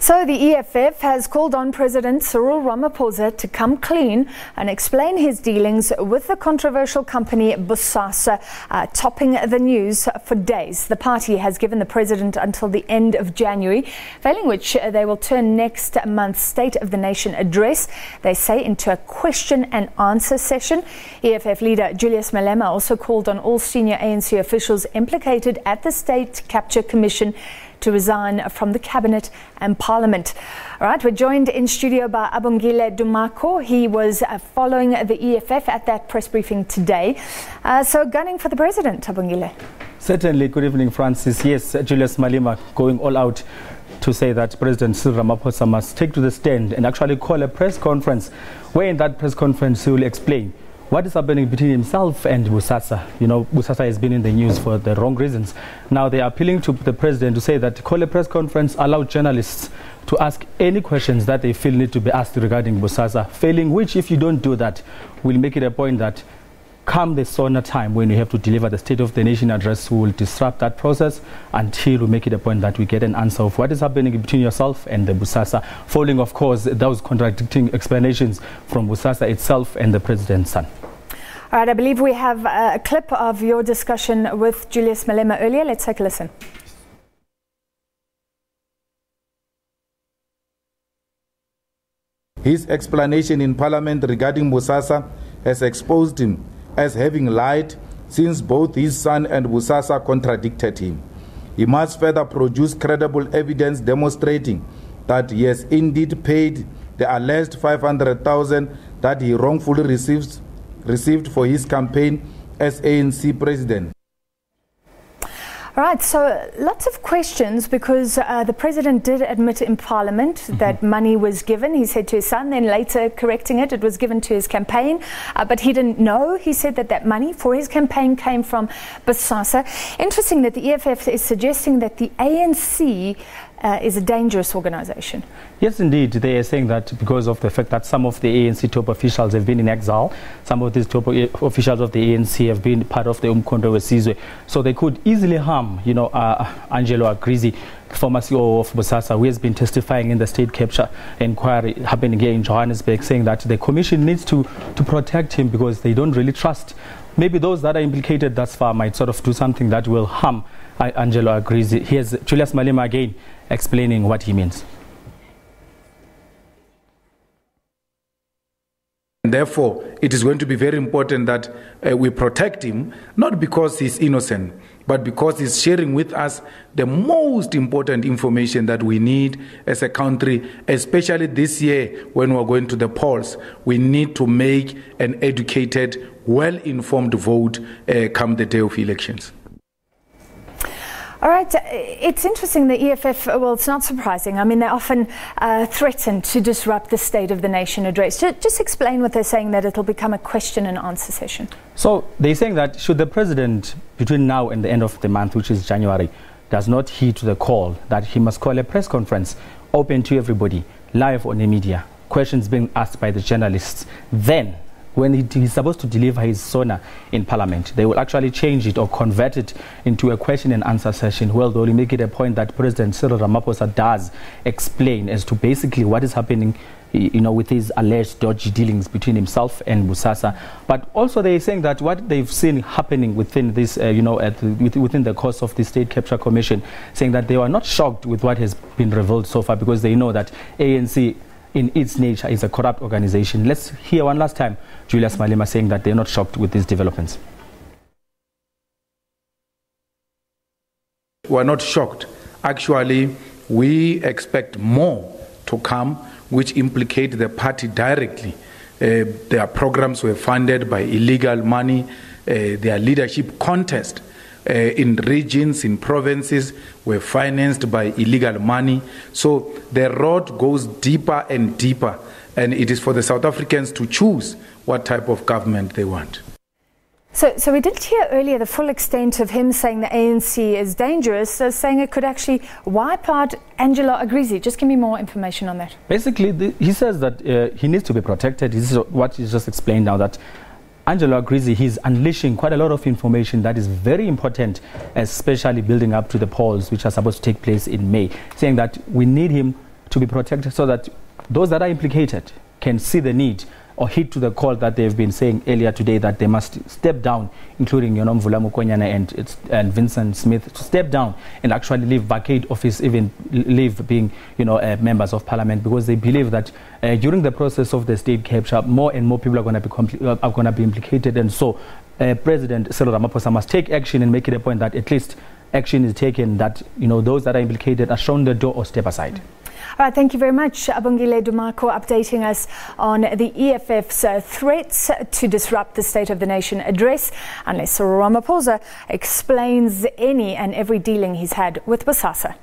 So the EFF has called on President Cyril Ramaphosa to come clean and explain his dealings with the controversial company BOSASA, topping the news for days. The party has given the president until the end of January, failing which they will turn next month's State of the Nation address, they say, into a question and answer session. EFF leader Julius Malema also called on all senior ANC officials implicated at the State Capture Commission to resign from the cabinet and parliament. All right, we're joined in studio by Abongile Dumako. He was following the EFF at that press briefing today. So gunning for the president, Abongile. Certainly. Good evening, Francis. Yes, Julius Malema going all out to say that President Cyril Ramaphosa must take to the stand and actually call a press conference, where in that press conference he will explain what is happening between himself and BOSASA. You know, BOSASA has been in the news for the wrong reasons. Now they are appealing to the president to say that call a press conference, allow journalists to ask any questions that they feel need to be asked regarding BOSASA. Failing which, if you don't do that, we'll make it a point that come the SONA time when we have to deliver the State of the Nation address, we will disrupt that process until we make it a point that we get an answer of what is happening between yourself and the BOSASA, following, of course, those contradicting explanations from BOSASA itself and the president's son. All right, I believe we have a clip of your discussion with Julius Malema earlier. Let's take a listen. His explanation in Parliament regarding BOSASA has exposed him as having lied, since both his son and BOSASA contradicted him. He must further produce credible evidence demonstrating that he has indeed paid the alleged 500,000 that he wrongfully received for his campaign as ANC president. All right, so lots of questions, because the president did admit in Parliament that money was given. He said to his son, then later correcting it, it was given to his campaign, but he didn't know. He said that that money for his campaign came from BOSASA. Interesting that the EFF is suggesting that the ANC is a dangerous organization. Yes, indeed. They are saying that because of the fact that some of the ANC top officials have been in exile, some of these top officials of the ANC have been part of the Umkhonto weSizwe, so they could easily harm, you know, Angelo Agrizi, former CEO of BOSASA, who has been testifying in the state capture inquiry happening here in Johannesburg, saying that the commission needs to protect him because they don't really trust. Maybe those that are implicated thus far might sort of do something that will harm Angelo Agrizi. Here's Julius Malema again explaining what he means. And therefore, it is going to be very important that we protect him, not because he's innocent, but because he's sharing with us the most important information that we need as a country, especially this year when we're going to the polls. We need to make an educated, well-informed vote come the day of elections. All right, it's interesting the EFF, well, it's not surprising. I mean, they often threaten to disrupt the State of the Nation address. Just explain what they're saying, that it'll become a question and answer session. So they're saying that should the president, between now and the end of the month, which is January, does not heed to the call, that he must call a press conference open to everybody, live on the media, questions being asked by the journalists, then when he's supposed to deliver his SONA in Parliament, they will actually change it or convert it into a question and answer session. Well, they'll make it a point that President Cyril Ramaphosa does explain as to basically what is happening, you know, with his alleged dodgy dealings between himself and BOSASA. But also they're saying that what they've seen happening within this, within the course of the State Capture Commission, saying that they are not shocked with what has been revealed so far, because they know that ANC in its nature is a corrupt organization. Let's hear one last time Julius Malema saying that they're not shocked with these developments. We're not shocked. Actually, we expect more to come which implicate the party directly. Their programs were funded by illegal money. Their leadership contest in regions, in provinces, were financed by illegal money. So the road goes deeper and deeper, and it is for the South Africans to choose what type of government they want. So we did hear earlier the full extent of him saying the ANC is dangerous, saying it could actually wipe out Angelo Agrizi. Just give me more information on that. Basically, he says that he needs to be protected. This is what he just explained now, that Angelo Agrizi, he's unleashing quite a lot of information that is very important, especially building up to the polls, which are supposed to take place in May, saying that we need him to be protected so that those that are implicated can see the need or heed to the call that they've been saying earlier today that they must step down, including Mvula Mokonyane and Vincent Smith, to step down and actually leave vacate office, even leave being members of parliament, because they believe that during the process of the state capture, more and more people are going to be implicated, and so President Cyril Ramaphosa must take action and make it a point that at least action is taken, that those that are implicated are shown the door or step aside. All right, thank you very much, Abongile Dumako, updating us on the EFF's threats to disrupt the State of the Nation address unless Cyril Ramaphosa explains any and every dealing he's had with BOSASA.